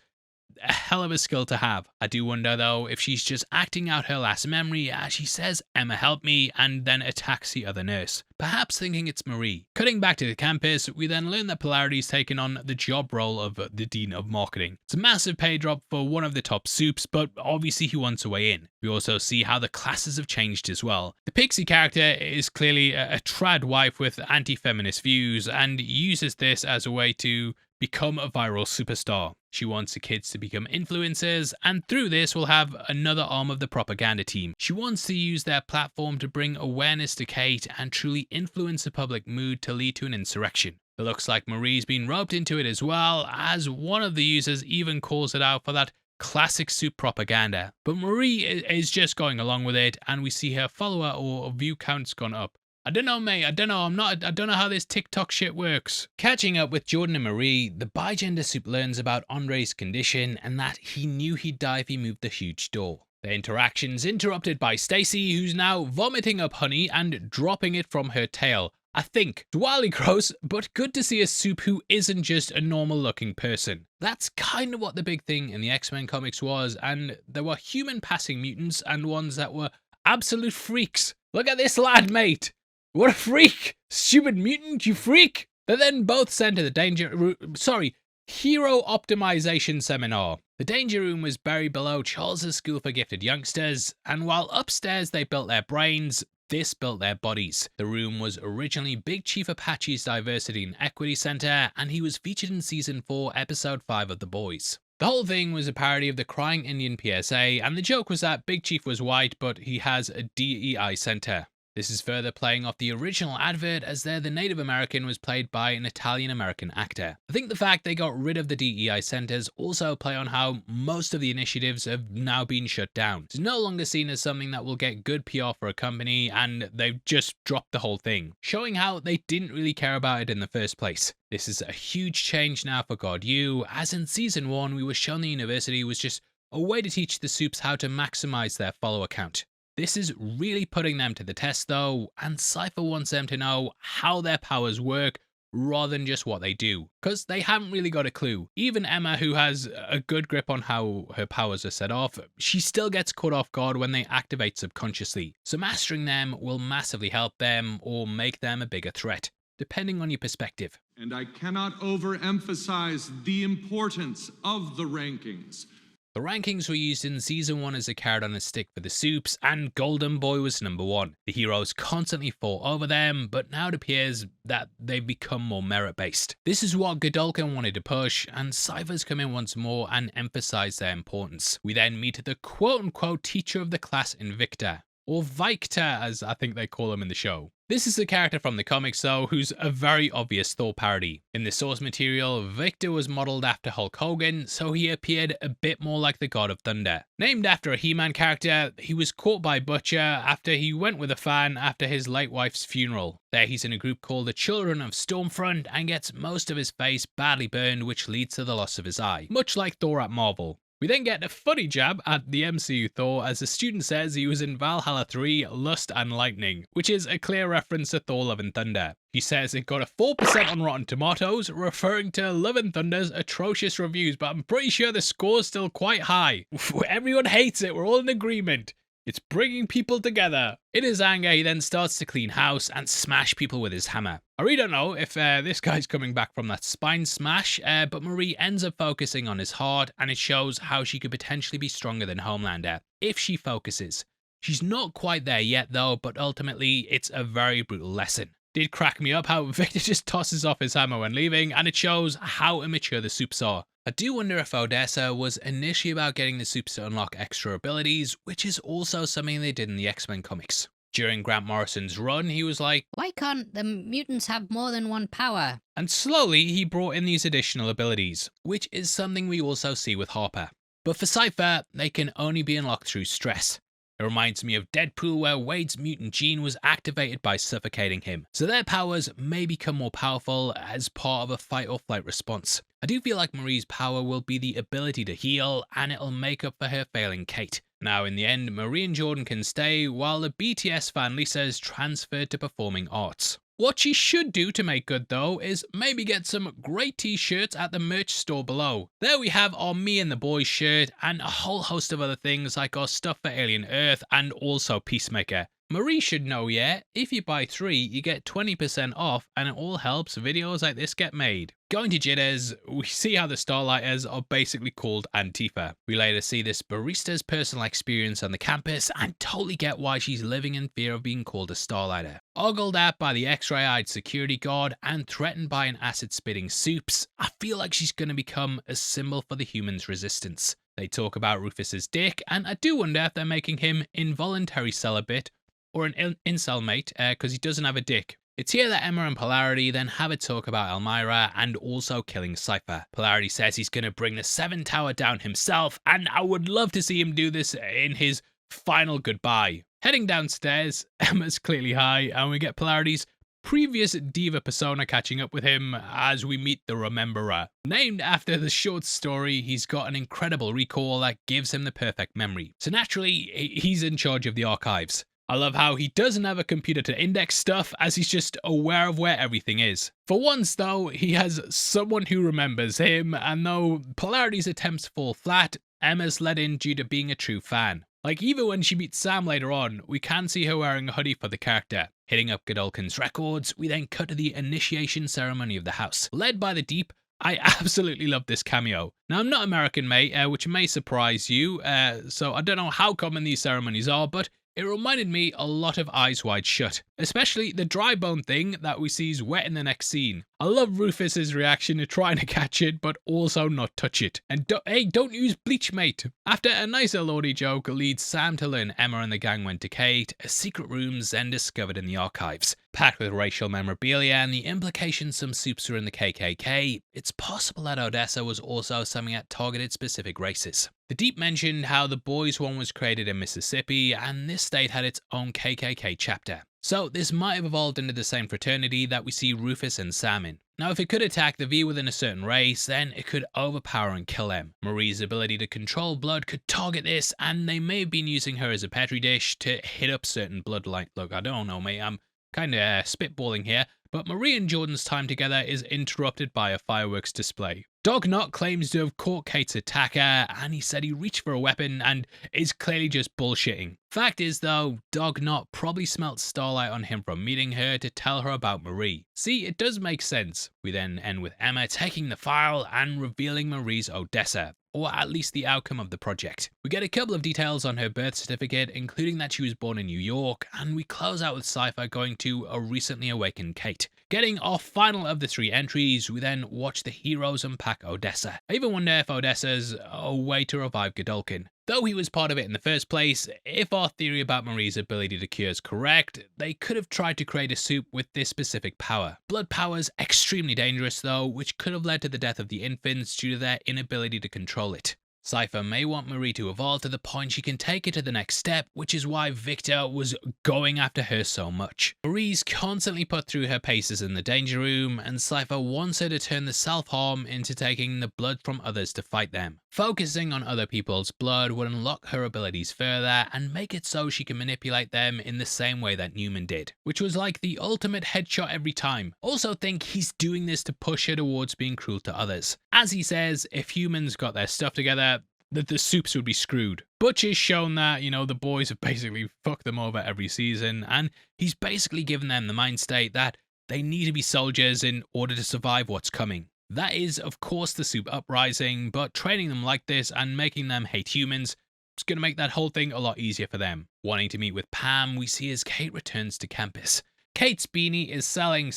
a hell of a skill to have. I do wonder though if she's just acting out her last memory, as she says, "Emma help me," and then attacks the other nurse, perhaps thinking it's Marie. Cutting back to the campus, we then learn that Polarity's taken on the job role of the Dean of Marketing. It's a massive pay drop for one of the top Supes, but obviously he wants a way in. We also see how the classes have changed as well. The Pixie character is clearly a trad wife with anti-feminist views, and uses this as a way to become a viral superstar. She wants the kids to become influencers, and through this will have another arm of the propaganda team. She wants to use their platform to bring awareness to Kate and truly influence the public mood to lead to an insurrection. It looks like Marie's been roped into it as well, as one of the users even calls it out for that classic Supe propaganda. But Marie is just going along with it, and we see her follower or view count's gone up. I don't know, mate. I don't know how this TikTok shit works. Catching up with Jordan and Marie, the bigender Supe learns about Andre's condition and that he knew he'd die if he moved the huge door. Their interactions interrupted by Stacy, who's now vomiting up honey and dropping it from her tail. I think it's wildly gross, but good to see a Supe who isn't just a normal looking person. That's kind of what the big thing in the X-Men comics was, and there were human passing mutants and ones that were absolute freaks. Look at this lad, mate. What a freak! Stupid mutant, you freak! They're then both sent to the Hero Optimization Seminar. The Danger Room was buried below Charles's School for Gifted Youngsters, and while upstairs they built their brains, this built their bodies. The room was originally Big Chief Apache's Diversity and Equity Center, and he was featured in Season 4, Episode 5 of The Boys. The whole thing was a parody of the Crying Indian PSA, and the joke was that Big Chief was white, but he has a DEI center. This is further playing off the original advert, as there the Native American was played by an Italian-American actor. I think the fact they got rid of the DEI centers also play on how most of the initiatives have now been shut down. It's no longer seen as something that will get good PR for a company, and they've just dropped the whole thing, showing how they didn't really care about it in the first place. This is a huge change now for God U, as in Season 1 we were shown the university was just a way to teach the Supes how to maximize their follower count. This is really putting them to the test though, and Cipher wants them to know how their powers work rather than just what they do, because they haven't really got a clue. Even Emma, who has a good grip on how her powers are set off, she still gets caught off guard when they activate subconsciously, so mastering them will massively help them or make them a bigger threat, depending on your perspective. And I cannot overemphasize the importance of the rankings. The rankings were used in Season 1 as a carrot on a stick for the Supes, and Golden Boy was number 1. The heroes constantly fought over them, but now it appears that they've become more merit-based. This is what Godolkin wanted to push, and Cypher's come in once more and emphasize their importance. We then meet the quote-unquote teacher of the class Invicta, or Victor as I think they call him in the show. This is a character from the comics though, who's a very obvious Thor parody. In the source material, Victor was modelled after Hulk Hogan, so he appeared a bit more like the God of Thunder. Named after a He-Man character, he was caught by Butcher after he went with a fan after his late wife's funeral. There he's in a group called the Children of Stormfront and gets most of his face badly burned, which leads to the loss of his eye, much like Thor at Marvel. We then get a funny jab at the MCU Thor as the student says he was in Valhalla 3 Lust and Lightning, which is a clear reference to Thor Love and Thunder. He says it got a 4% on Rotten Tomatoes, referring to Love and Thunder's atrocious reviews, but I'm pretty sure the score's still quite high. Everyone hates it, we're all in agreement. It's bringing people together. In his anger, he then starts to clean house and smash people with his hammer. I really don't know if this guy's coming back from that spine smash, but Marie ends up focusing on his heart, and it shows how she could potentially be stronger than Homelander if she focuses. She's not quite there yet though, but ultimately it's a very brutal lesson. Did crack me up how Victor just tosses off his hammer when leaving, and it shows how immature the Supes are. I do wonder if Odessa was initially about getting the Supes to unlock extra abilities, which is also something they did in the X-Men comics. During Grant Morrison's run, he was like, why can't the mutants have more than one power? And slowly he brought in these additional abilities, which is something we also see with Harper. But for Cipher, they can only be unlocked through stress. It reminds me of Deadpool, where Wade's mutant gene was activated by suffocating him, so their powers may become more powerful as part of a fight or flight response. I do feel like Marie's power will be the ability to heal, and it'll make up for her failing Kate. Now in the end, Marie and Jordan can stay, while the BTS fan Lisa is transferred to performing arts. What she should do to make good though is maybe get some great t-shirts at the merch store below. There we have our Me and the Boys shirt and a whole host of other things like our stuff for Alien Earth and also Peacemaker. Marie should know, yeah, if you buy 3, you get 20% off, and it all helps videos like this get made. Going to jitters, we see how the Starlighters are basically called Antifa. We later see this barista's personal experience on the campus and totally get why she's living in fear of being called a Starlighter. Ogled at by the X-ray-eyed security guard and threatened by an acid-spitting Supes, I feel like she's going to become a symbol for the humans' resistance. They talk about Rufus's dick, and I do wonder if they're making him involuntary celibate or an incel mate because he doesn't have a dick. It's here that Emma and Polarity then have a talk about Elmira and also killing Cipher. Polarity says he's going to bring the 7 Tower down himself, and I would love to see him do this in his final goodbye. Heading downstairs, Emma's clearly high, and we get Polarity's previous diva persona catching up with him as we meet the Rememberer. Named after the short story, he's got an incredible recall that gives him the perfect memory. So naturally, he's in charge of the archives. I love how he doesn't have a computer to index stuff, as he's just aware of where everything is. For once though, he has someone who remembers him, and though Polarity's attempts fall flat, Emma's let in due to being a true fan. Like, even when she meets Sam later on, we can see her wearing a hoodie for the character. Hitting up Godolkin's records, we then cut to the initiation ceremony of the house. Led by the Deep, I absolutely love this cameo. Now, I'm not American, mate, which may surprise you, so I don't know how common these ceremonies are, but it reminded me a lot of Eyes Wide Shut, especially the dry bone thing that we see is wet in the next scene. I love Rufus's reaction to trying to catch it, but also not touch it. And hey, don't use bleach, mate. After a nice Elodie joke leads Sam to learn Emma and the gang went to Kate, a secret room's then discovered in the archives. Packed with racial memorabilia and the implication some Supes are in the KKK, it's possible that Odessa was also something that targeted specific races. The Deep mentioned how the boys' one was created in Mississippi, and this state had its own KKK chapter. So this might have evolved into the same fraternity that we see Rufus and Sam in. Now, if it could attack the V within a certain race, then it could overpower and kill them. Marie's ability to control blood could target this, and they may have been using her as a petri dish to hit up certain bloodline. Look, I don't know, mate, I'm kind of spitballing here, but Marie and Jordan's time together is interrupted by a fireworks display. Dognot claims to have caught Kate's attacker, and he said he reached for a weapon and is clearly just bullshitting. Fact is though, Dognot probably smelt Starlight on him from meeting her to tell her about Marie. See, it does make sense. We then end with Emma taking the file and revealing Marie's Odessa, or at least the outcome of the project. We get a couple of details on her birth certificate, including that she was born in New York, and we close out with Cipher going to a recently awakened Kate. Getting our final of the 3 entries, we then watch the heroes unpack Odessa. I even wonder if Odessa's a way to revive Godolkin. Though he was part of it in the first place, if our theory about Marie's ability to cure is correct, they could have tried to create a supe with this specific power. Blood power's extremely dangerous though, which could have led to the death of the infants due to their inability to control it. Cipher may want Marie to evolve to the point she can take it to the next step, which is why Victor was going after her so much. Marie's constantly put through her paces in the danger room, and Cipher wants her to turn the self-harm into taking the blood from others to fight them. Focusing on other people's blood would unlock her abilities further and make it so she can manipulate them in the same way that Neuman did, which was like the ultimate headshot every time. Also think he's doing this to push her towards being cruel to others. As he says, if humans got their stuff together, that the Supes would be screwed. Butch has shown that, the boys have basically fucked them over every season, and he's basically given them the mind state that they need to be soldiers in order to survive what's coming. That is, of course, the Supe uprising, but training them like this and making them hate humans is going to make that whole thing a lot easier for them. Wanting to meet with Pam, we see as Kate returns to campus. Kate's beanie is selling,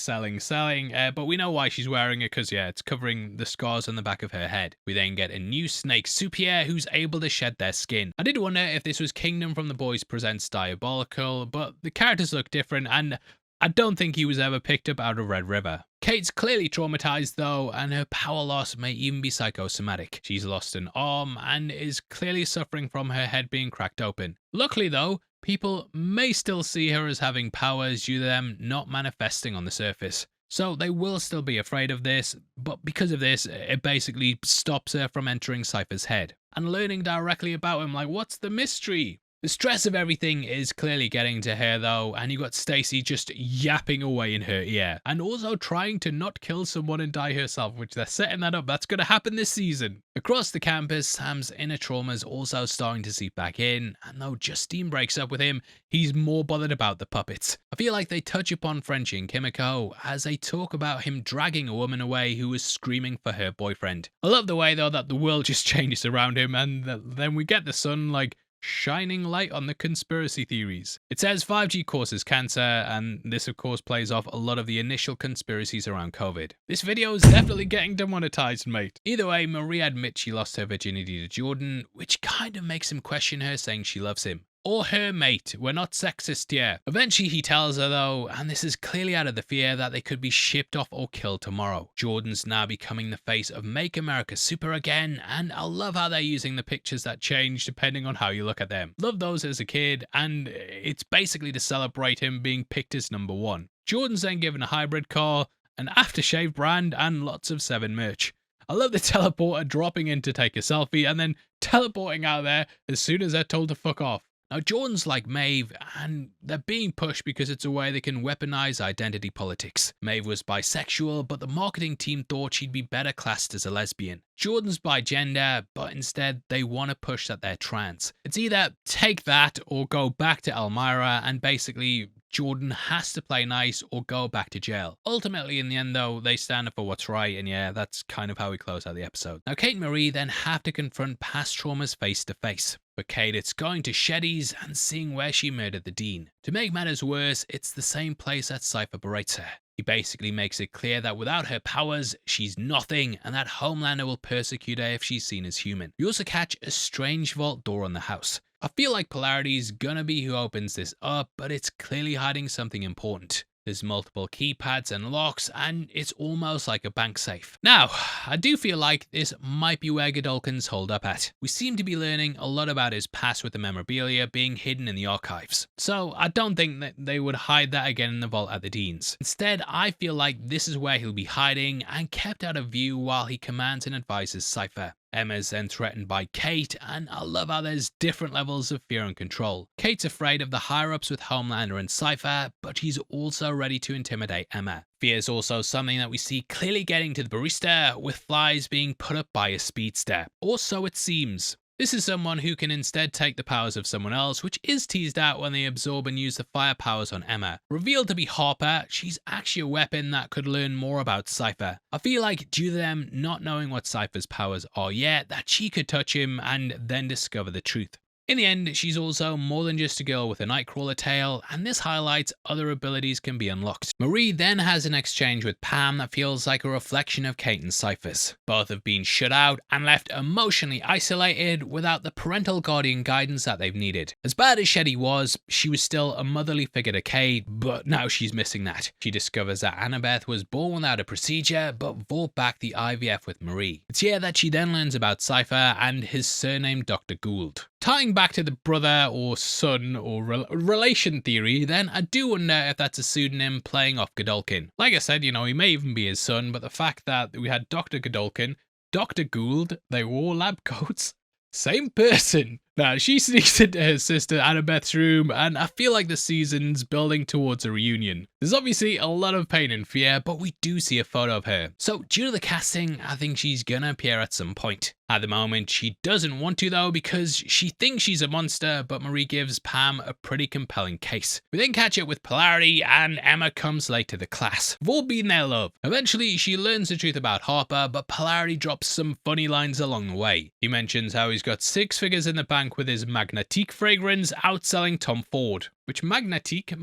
but we know why she's wearing it because, it's covering the scars on the back of her head. We then get a new snake Supier who's able to shed their skin. I did wonder if this was Kingdom from the Boys Presents Diabolical, but the characters look different and I don't think he was ever picked up out of Red River. Kate's clearly traumatized though, and her power loss may even be psychosomatic. She's lost an arm and is clearly suffering from her head being cracked open. Luckily though, people may still see her as having powers due to them not manifesting on the surface. So they will still be afraid of this, but because of this, it basically stops her from entering Cipher's head and learning directly about him. Like, what's the mystery? The stress of everything is clearly getting to her though, and you got Stacy just yapping away in her ear, and also trying to not kill someone and die herself, which they're setting that up. That's going to happen this season. Across the campus, Sam's inner trauma is also starting to seep back in, and though Justine breaks up with him, he's more bothered about the puppets. I feel like they touch upon Frenchie and Kimiko as they talk about him dragging a woman away who was screaming for her boyfriend. I love the way though that the world just changes around him, and then we get the sun like shining light on the conspiracy theories. It says 5G causes cancer, and this of course plays off a lot of the initial conspiracies around COVID. This video is definitely getting demonetized, mate. Either way, Marie admits she lost her virginity to Jordan, which kind of makes him question her, saying she loves him. Or her mate. We're not sexist here. Eventually he tells her though, and this is clearly out of the fear that they could be shipped off or killed tomorrow. Jordan's now becoming the face of Make America Super again, and I love how they're using the pictures that change depending on how you look at them. Love those as a kid, and it's basically to celebrate him being picked as number 1. Jordan's then given a hybrid car, an aftershave brand, and lots of 7 merch. I love the teleporter dropping in to take a selfie and then teleporting out there as soon as they're told to fuck off. Now, Jordan's like Maeve, and they're being pushed because it's a way they can weaponize identity politics. Maeve was bisexual, but the marketing team thought she'd be better classed as a lesbian. Jordan's bigender, but instead they want to push that they're trans. It's either take that or go back to Elmira, and basically Jordan has to play nice or go back to jail. Ultimately, in the end though, they stand up for what's right, and yeah, that's kind of how we close out the episode. Now, Kate and Marie then have to confront past traumas face to face. For Kate, it's going to Shetty's and seeing where she murdered the dean. To make matters worse, it's the same place that Cipher berates her. He basically makes it clear that without her powers, she's nothing, and that Homelander will persecute her if she's seen as human. We also catch a strange vault door on the house. I feel like Polarity's gonna be who opens this up, but it's clearly hiding something important. There's multiple keypads and locks, and it's almost like a bank safe. Now, I do feel like this might be where Godolkin's hold up at. We seem to be learning a lot about his past with the memorabilia being hidden in the archives. So I don't think that they would hide that again in the vault at the Dean's. Instead, I feel like this is where he'll be hiding and kept out of view while he commands and advises Cipher. Emma's then threatened by Kate, and I love how there's different levels of fear and control. Kate's afraid of the higher-ups with Homelander and Cipher, but she's also ready to intimidate Emma. Fear is also something that we see clearly getting to the barista, with flies being put up by a speedster. Or so it seems. This is someone who can instead take the powers of someone else, which is teased out when they absorb and use the fire powers on Emma. Revealed to be Harper, she's actually a weapon that could learn more about Cipher. I feel like due to them not knowing what Cipher's powers are yet, that she could touch him and then discover the truth. In the end, she's also more than just a girl with a Nightcrawler tail, and this highlights other abilities can be unlocked. Marie then has an exchange with Pam that feels like a reflection of Kate and Cipher's. Both have been shut out and left emotionally isolated without the parental guardian guidance that they've needed. As bad as Shetty was, she was still a motherly figure to Kate, but now she's missing that. She discovers that Annabeth was born without a procedure, but brought back the IVF with Marie. It's here that she then learns about Cipher and his surname Dr. Gould. Tying back to the brother or son or relation theory, then I do wonder if that's a pseudonym playing off Godolkin. Like I said, he may even be his son, but the fact that we had Dr. Godolkin, Dr. Gould, they wore lab coats, same person. Now, she sneaks into her sister Annabeth's room, and I feel like the season's building towards a reunion. There's obviously a lot of pain and fear, but we do see a photo of her. So, due to the casting, I think she's gonna appear at some point. At the moment, she doesn't want to though, because she thinks she's a monster, but Marie gives Pam a pretty compelling case. We then catch up with Polarity, and Emma comes late to the class. We've all been there, love. Eventually, she learns the truth about Harper, but Polarity drops some funny lines along the way. He mentions how he's got 6 figures in the bank with his Magnetique fragrance outselling Tom Ford. Which Magnetique,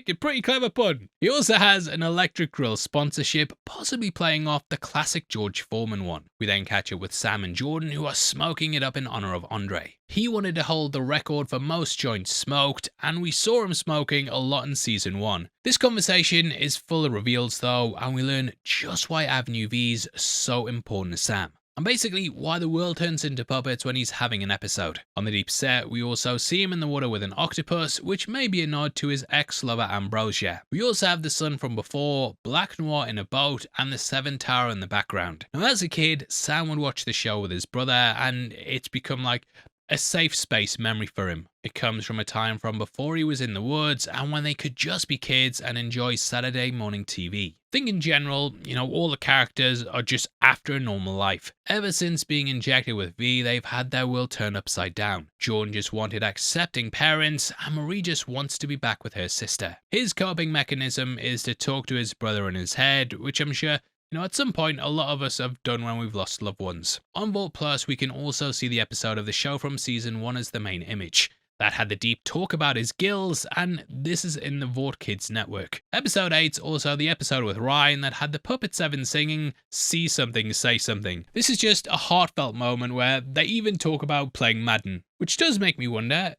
a pretty clever pun. He also has an electric grill sponsorship, possibly playing off the classic George Foreman one. We then catch up with Sam and Jordan, who are smoking it up in honor of Andre. He wanted to hold the record for most joints smoked, and we saw him smoking a lot in season 1. This conversation is full of reveals though, and we learn just why Avenue V's so important to Sam. And basically why the world turns into puppets when he's having an episode. On the deep set, we also see him in the water with an octopus, which may be a nod to his ex-lover Ambrosia. We also have the sun from before, Black Noir in a boat, and the 7 Tower in the background. Now as a kid, Sam would watch the show with his brother, and it's become like a safe space memory for him. It comes from a time from before he was in the woods and when they could just be kids and enjoy Saturday morning TV. I think in general, all the characters are just after a normal life. Ever since being injected with V, they've had their world turned upside down. Jordan just wanted accepting parents and Marie just wants to be back with her sister. His coping mechanism is to talk to his brother in his head, which I'm sure at some point, a lot of us have done when we've lost loved ones. On Vault Plus, we can also see the episode of the show from season 1 as the main image. That had the deep talk about his gills, and this is in the Vought Kids network. Episode 8's also the episode with Ryan that had the Puppet 7 singing, "See something, say something." This is just a heartfelt moment where they even talk about playing Madden, which does make me wonder,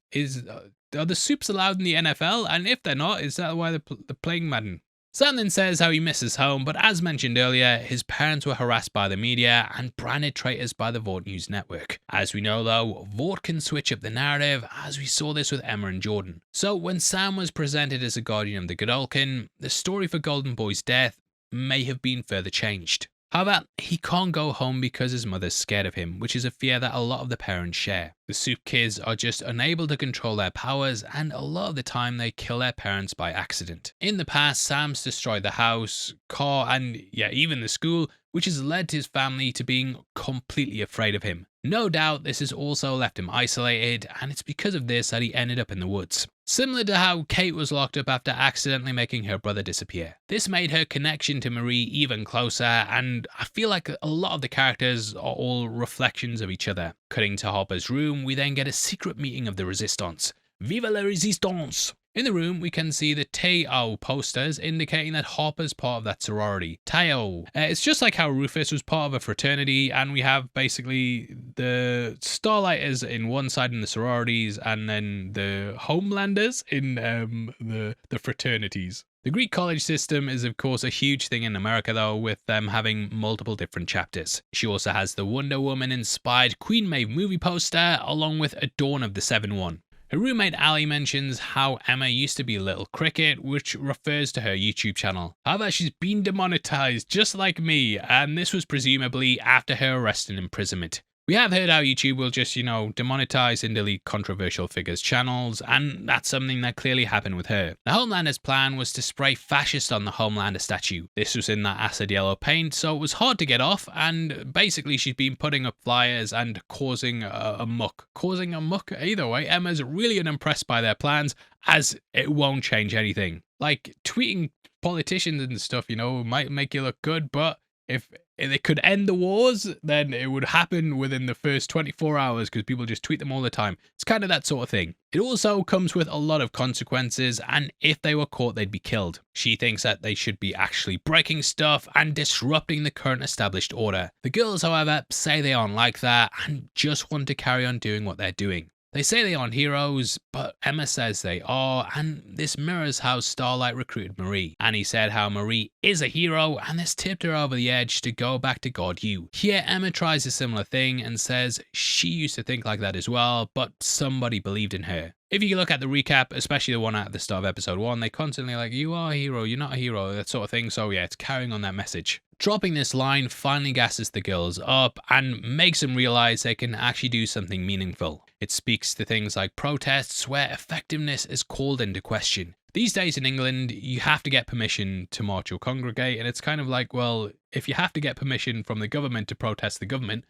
are the Supes allowed in the NFL? And if they're not, is that why they're playing Madden? Sam then says how he misses home, but as mentioned earlier, his parents were harassed by the media and branded traitors by the Vought News Network. As we know though, Vought can switch up the narrative, as we saw this with Emma and Jordan. So when Sam was presented as a guardian of the Godolkin, the story for Golden Boy's death may have been further changed. However, he can't go home because his mother's scared of him, which is a fear that a lot of the parents share. The Supe kids are just unable to control their powers, and a lot of the time they kill their parents by accident. In the past, Sam's destroyed the house, car, and even the school, which has led his family to being completely afraid of him. No doubt this has also left him isolated, and it's because of this that he ended up in the woods. Similar to how Kate was locked up after accidentally making her brother disappear. This made her connection to Marie even closer, and I feel like a lot of the characters are all reflections of each other. Cutting to Harper's room, we then get a secret meeting of the Resistance. Vive la Resistance! In the room, we can see the Tao posters indicating that Harper's part of that sorority. Tao. It's just like how Rufus was part of a fraternity, and we have basically the Starlighters in one side in the sororities, and then the Homelanders in the fraternities. The Greek college system is of course a huge thing in America though, with them having multiple different chapters. She also has the Wonder Woman inspired Queen Maeve movie poster, along with a Dawn of the 7-1. Her roommate Ali mentions how Emma used to be Little Cricket, which refers to her YouTube channel. However, she's been demonetized just like me, and this was presumably after her arrest and imprisonment. We have heard how YouTube will just, demonetize and delete controversial figures' channels, and that's something that clearly happened with her. The Homelander's plan was to spray fascist on the Homelander statue. This was in that acid yellow paint, so it was hard to get off, and basically she's been putting up flyers and causing a muck. Causing a muck? Either way, Emma's really unimpressed by their plans, as it won't change anything. Like, tweeting politicians and stuff, might make you look good, but if it could end the wars, then it would happen within the first 24 hours because people just tweet them all the time. It's kind of that sort of thing. It also comes with a lot of consequences, and if they were caught, they'd be killed. She thinks that they should be actually breaking stuff and disrupting the current established order. The girls, however, say they aren't like that and just want to carry on doing what they're doing. They say they aren't heroes, but Emma says they are, and this mirrors how Starlight recruited Marie. Annie said how Marie is a hero, and this tipped her over the edge to go back to God You. Here, Emma tries a similar thing and says she used to think like that as well, but somebody believed in her. If you look at the recap, especially the one at the start of episode 1, they constantly like, you are a hero, you're not a hero, that sort of thing. So yeah, it's carrying on that message. Dropping this line finally gasses the girls up and makes them realize they can actually do something meaningful. It speaks to things like protests where effectiveness is called into question. These days in England, you have to get permission to march or congregate, and it's kind of like, well, if you have to get permission from the government to protest the government,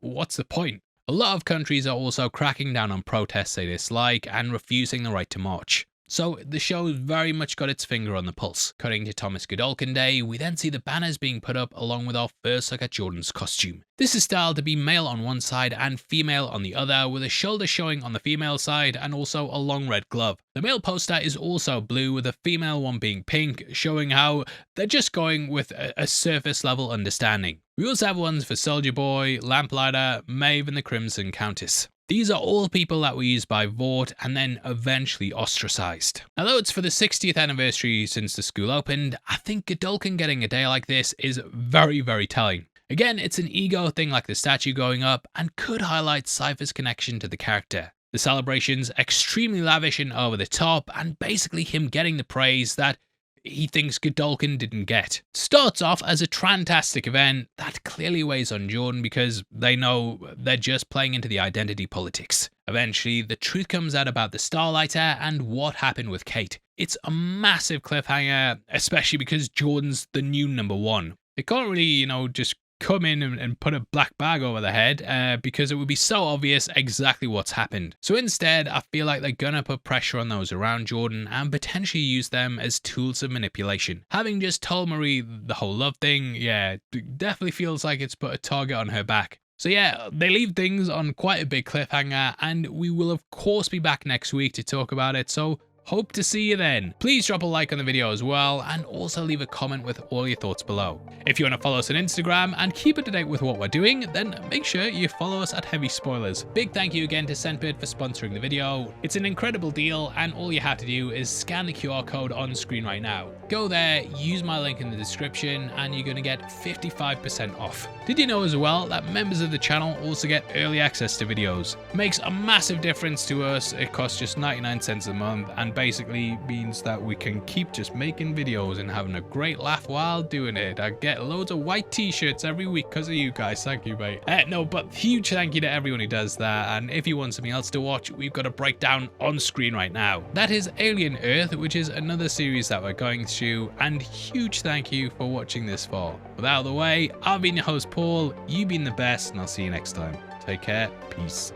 what's the point? A lot of countries are also cracking down on protests they dislike and refusing the right to march. So the show very much got its finger on the pulse. Cutting to Thomas Godolkin Day, we then see the banners being put up along with our first look at Jordan's costume. This is styled to be male on one side and female on the other, with a shoulder showing on the female side and also a long red glove. The male poster is also blue, with the female one being pink, showing how they're just going with a surface level understanding. We also have ones for Soldier Boy, Lamplighter, Maeve and the Crimson Countess. These are all people that were used by Vought and then eventually ostracized. Although it's for the 60th anniversary since the school opened, I think Godolkin getting a day like this is very, very telling. Again, it's an ego thing like the statue going up and could highlight Cipher's connection to the character. The celebration's extremely lavish and over the top, and basically him getting the praise that he thinks Godolkin didn't get. Starts off as a fantastic event that clearly weighs on Jordan because they know they're just playing into the identity politics. Eventually, the truth comes out about the Starlighter and what happened with Kate. It's a massive cliffhanger, especially because Jordan's the new number one. They can't really, just come in and put a black bag over the head because it would be so obvious exactly what's happened. So instead, I feel like they're gonna put pressure on those around Jordan and potentially use them as tools of manipulation. Having just told Marie the whole love thing, yeah, definitely feels like it's put a target on her back. So yeah, they leave things on quite a big cliffhanger, and we will of course be back next week to talk about it, so hope to see you then. Please drop a like on the video as well, and also leave a comment with all your thoughts below. If you want to follow us on Instagram and keep up to date with what we're doing, then make sure you follow us at Heavy Spoilers. Big thank you again to ScentBird for sponsoring the video. It's an incredible deal, and all you have to do is scan the QR code on screen right now. Go there, use my link in the description, and you're going to get 55% off. Did you know as well that members of the channel also get early access to videos? It makes a massive difference to us. It costs just 99 cents a month, and basically means that we can keep just making videos and having a great laugh while doing it. I get loads of white t-shirts every week because of you guys. Thank you, mate. No, but huge thank you to everyone who does that. And if you want something else to watch, we've got a breakdown on screen right now. That is Alien Earth, which is another series that we're going through, and huge thank you for watching this far. With out of the way, I've been your host Paul, you've been the best, and I'll see you next time. Take care, peace.